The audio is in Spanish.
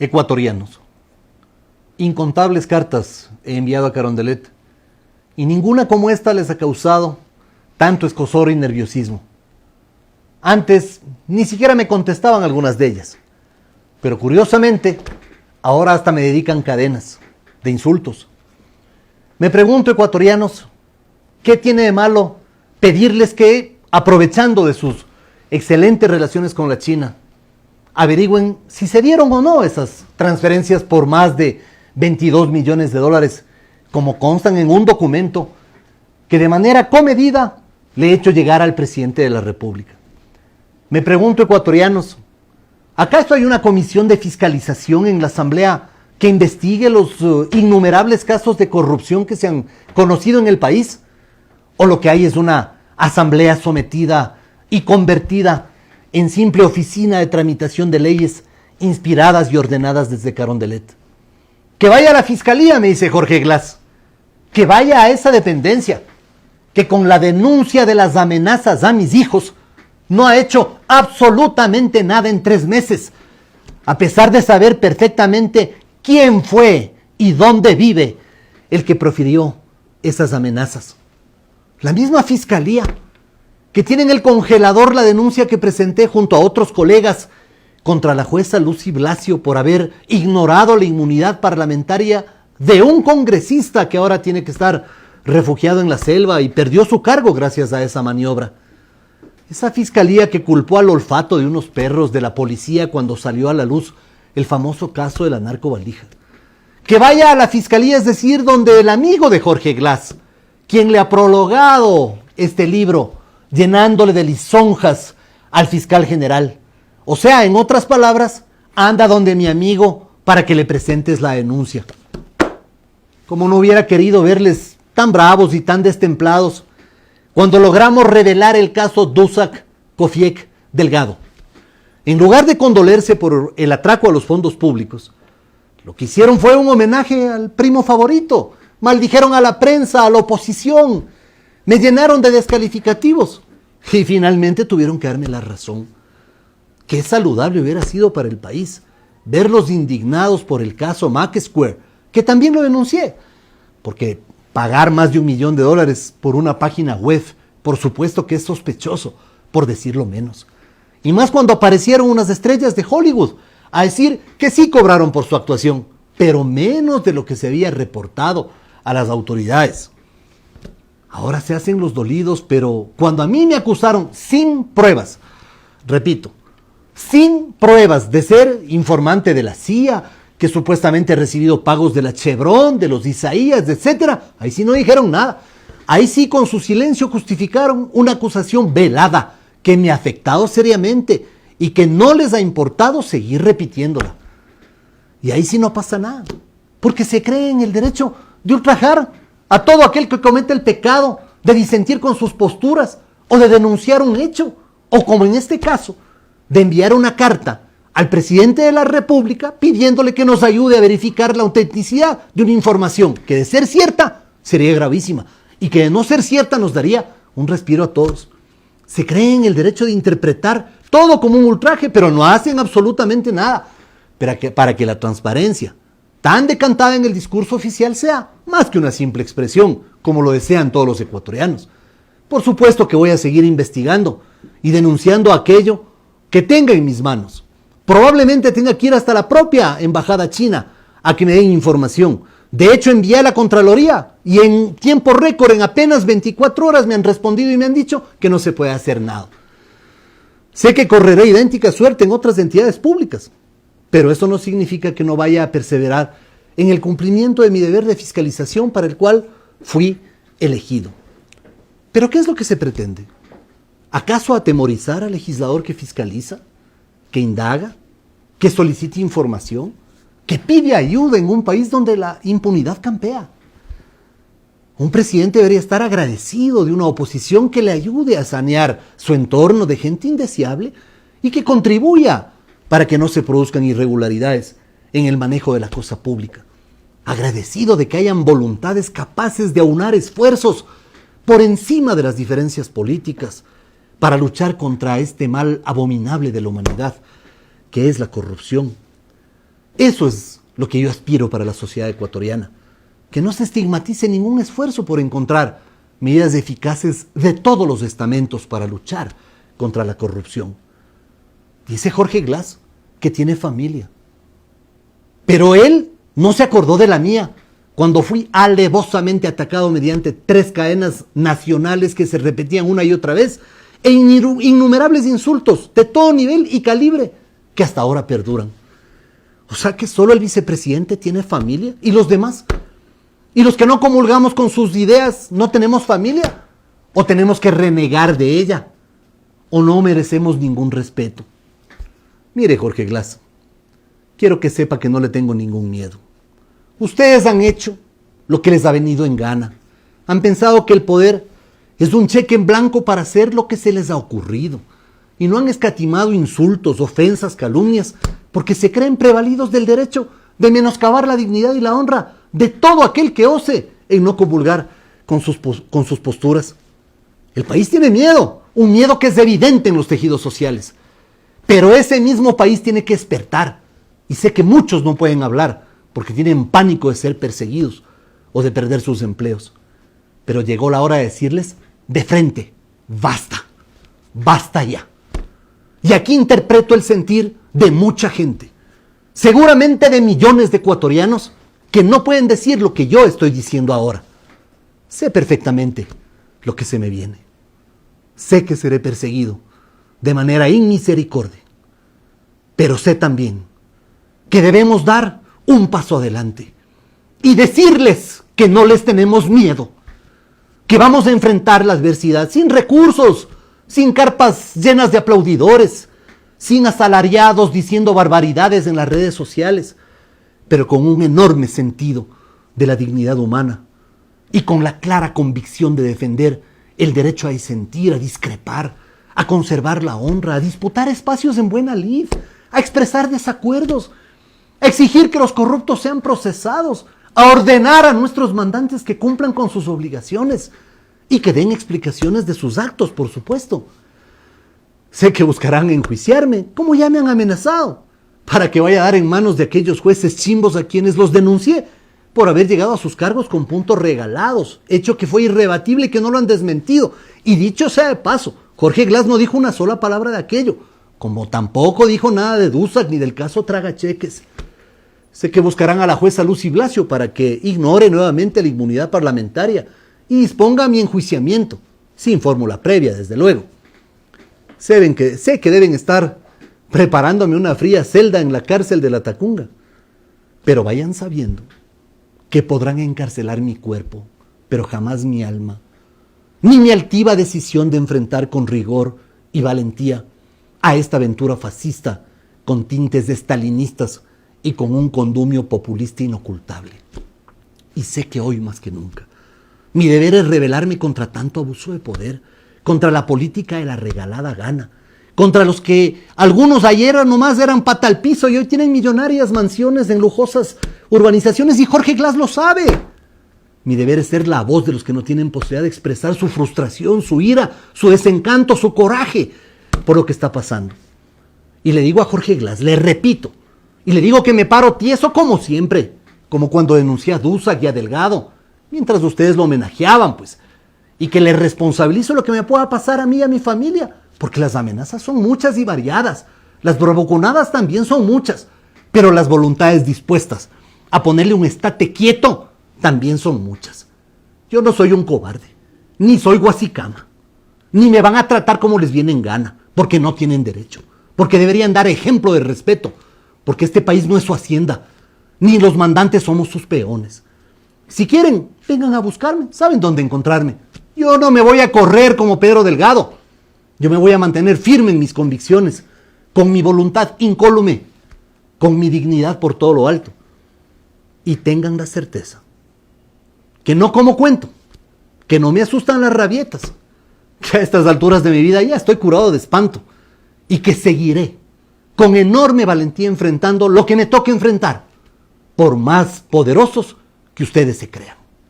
Ecuatorianos. Incontables cartas he enviado a Carondelet y ninguna como esta les ha causado tanto escozor y nerviosismo. Antes ni siquiera me contestaban algunas de ellas, pero curiosamente ahora hasta me dedican cadenas de insultos. Me pregunto, ecuatorianos, ¿qué tiene de malo pedirles que, aprovechando de sus excelentes relaciones con la China, averigüen si se dieron o no esas transferencias por más de 22 millones de dólares, como constan en un documento que de manera comedida le he hecho llegar al presidente de la República? Me pregunto, ecuatorianos, ¿acaso hay una comisión de fiscalización en la Asamblea que investigue los innumerables casos de corrupción que se han conocido en el país? ¿O lo que hay es una Asamblea sometida y convertida en simple oficina de tramitación de leyes inspiradas y ordenadas desde Carondelet? Que vaya a la Fiscalía, me dice Jorge Glass, que vaya a esa dependencia, que con la denuncia de las amenazas a mis hijos no ha hecho absolutamente nada en 3 meses, a pesar de saber perfectamente quién fue y dónde vive el que profirió esas amenazas. La misma Fiscalía, que tiene en el congelador la denuncia que presenté junto a otros colegas contra la jueza Lucy Blasio por haber ignorado la inmunidad parlamentaria de un congresista que ahora tiene que estar refugiado en la selva y perdió su cargo gracias a esa maniobra. Esa Fiscalía que culpó al olfato de unos perros de la policía cuando salió a la luz el famoso caso de la narcovalija. Que vaya a la Fiscalía, es decir, donde el amigo de Jorge Glass, quien le ha prologado este libro, llenándole de lisonjas al fiscal general. O sea, en otras palabras, anda donde mi amigo para que le presentes la denuncia. Como no hubiera querido verles tan bravos y tan destemplados cuando logramos revelar el caso Dusak Kofiek Delgado. En lugar de condolerse por el atraco a los fondos públicos, lo que hicieron fue un homenaje al primo favorito. Maldijeron a la prensa, a la oposición, me llenaron de descalificativos y finalmente tuvieron que darme la razón. Qué saludable hubiera sido para el país verlos indignados por el caso MacSquare, que también lo denuncié, porque pagar más de $1 millón por una página web, por supuesto que es sospechoso, por decirlo menos. Y más cuando aparecieron unas estrellas de Hollywood a decir que sí cobraron por su actuación, pero menos de lo que se había reportado a las autoridades. Ahora se hacen los dolidos, pero cuando a mí me acusaron sin pruebas, repito, sin pruebas de ser informante de la CIA, que supuestamente ha recibido pagos de la Chevron, de los Isaías, etc., ahí sí no dijeron nada. Ahí sí con su silencio justificaron una acusación velada que me ha afectado seriamente y que no les ha importado seguir repitiéndola. Y ahí sí no pasa nada, porque se cree en el derecho de ultrajar a todo aquel que comete el pecado de disentir con sus posturas o de denunciar un hecho, o como en este caso, de enviar una carta al presidente de la República pidiéndole que nos ayude a verificar la autenticidad de una información que de ser cierta sería gravísima y que de no ser cierta nos daría un respiro a todos. Se cree en el derecho de interpretar todo como un ultraje, pero no hacen absolutamente nada para que la transparencia tan decantada en el discurso oficial sea más que una simple expresión, como lo desean todos los ecuatorianos. Por supuesto que voy a seguir investigando y denunciando aquello que tenga en mis manos. Probablemente tenga que ir hasta la propia embajada china a que me den información. De hecho, envié a la Contraloría y en tiempo récord, en apenas 24 horas, me han respondido y me han dicho que no se puede hacer nada. Sé que correré idéntica suerte en otras entidades públicas, pero eso no significa que no vaya a perseverar en el cumplimiento de mi deber de fiscalización para el cual fui elegido. ¿Pero qué es lo que se pretende? ¿Acaso atemorizar al legislador que fiscaliza, que indaga, que solicita información, que pide ayuda en un país donde la impunidad campea? Un presidente debería estar agradecido de una oposición que le ayude a sanear su entorno de gente indeseable y que contribuya para que no se produzcan irregularidades en el manejo de la cosa pública. Agradecido de que hayan voluntades capaces de aunar esfuerzos por encima de las diferencias políticas para luchar contra este mal abominable de la humanidad, que es la corrupción. Eso es lo que yo aspiro para la sociedad ecuatoriana. Que no se estigmatice ningún esfuerzo por encontrar medidas eficaces de todos los estamentos para luchar contra la corrupción. Dice Jorge Glass que tiene familia. Pero él no se acordó de la mía cuando fui alevosamente atacado mediante 3 cadenas nacionales que se repetían una y otra vez e innumerables insultos de todo nivel y calibre que hasta ahora perduran. O sea que solo el vicepresidente tiene familia y los demás. ¿Y los que no comulgamos con sus ideas no tenemos familia? ¿O tenemos que renegar de ella? ¿O no merecemos ningún respeto? Mire, Jorge Glass, quiero que sepa que no le tengo ningún miedo. Ustedes han hecho lo que les ha venido en gana. Han pensado que el poder es un cheque en blanco para hacer lo que se les ha ocurrido. Y no han escatimado insultos, ofensas, calumnias, porque se creen prevalidos del derecho de menoscabar la dignidad y la honra de todo aquel que ose en no comulgar con sus posturas. El país tiene miedo, un miedo que es evidente en los tejidos sociales. Pero ese mismo país tiene que despertar. Y sé que muchos no pueden hablar porque tienen pánico de ser perseguidos o de perder sus empleos. Pero llegó la hora de decirles de frente, basta, basta ya. Y aquí interpreto el sentir de mucha gente, seguramente de millones de ecuatorianos que no pueden decir lo que yo estoy diciendo ahora. Sé perfectamente lo que se me viene. Sé que seré perseguido de manera inmisericordia, pero sé también que debemos dar un paso adelante y decirles que no les tenemos miedo, que vamos a enfrentar la adversidad sin recursos, sin carpas llenas de aplaudidores, sin asalariados diciendo barbaridades en las redes sociales, pero con un enorme sentido de la dignidad humana y con la clara convicción de defender el derecho a disentir, a discrepar, a conservar la honra, a disputar espacios en buena lid, a expresar desacuerdos, a exigir que los corruptos sean procesados, a ordenar a nuestros mandantes que cumplan con sus obligaciones y que den explicaciones de sus actos, por supuesto. Sé que buscarán enjuiciarme, como ya me han amenazado, para que vaya a dar en manos de aquellos jueces chimbos a quienes los denuncié por haber llegado a sus cargos con puntos regalados, hecho que fue irrebatible y que no lo han desmentido. Y dicho sea de paso, Jorge Glass no dijo una sola palabra de aquello, como tampoco dijo nada de Dussac ni del caso Tragacheques. Sé que buscarán a la jueza Lucy Blasio para que ignore nuevamente la inmunidad parlamentaria y disponga a mi enjuiciamiento, sin fórmula previa, desde luego. Sé que deben estar preparándome una fría celda en la cárcel de la Tacunga, pero vayan sabiendo que podrán encarcelar mi cuerpo, pero jamás mi alma, ni mi altiva decisión de enfrentar con rigor y valentía a esta aventura fascista con tintes de stalinistas y con un condumio populista inocultable. Y sé que hoy más que nunca, mi deber es rebelarme contra tanto abuso de poder, contra la política de la regalada gana, contra los que algunos ayer nomás eran pata al piso y hoy tienen millonarias mansiones en lujosas urbanizaciones y Jorge Glass lo sabe. Mi deber es ser la voz de los que no tienen posibilidad de expresar su frustración, su ira, su desencanto, su coraje por lo que está pasando. Y le digo a Jorge Glass, le repito, y le digo que me paro tieso como siempre, como cuando denuncié a Dussac y a Delgado, mientras ustedes lo homenajeaban, pues, y que le responsabilizo lo que me pueda pasar a mí y a mi familia, porque las amenazas son muchas y variadas, las bravuconadas también son muchas, pero las voluntades dispuestas a ponerle un estate quieto también son muchas. Yo no soy un cobarde, ni soy guasicama, ni me van a tratar como les viene en gana, porque no tienen derecho, porque deberían dar ejemplo de respeto, porque este país no es su hacienda, ni los mandantes somos sus peones. Si quieren, vengan a buscarme, saben dónde encontrarme. Yo no me voy a correr como Pedro Delgado. Yo me voy a mantener firme en mis convicciones, con mi voluntad incólume, con mi dignidad por todo lo alto. Y tengan la certeza que no como cuento, que no me asustan las rabietas, que a estas alturas de mi vida ya estoy curado de espanto y que seguiré con enorme valentía enfrentando lo que me toque enfrentar, por más poderosos que ustedes se crean.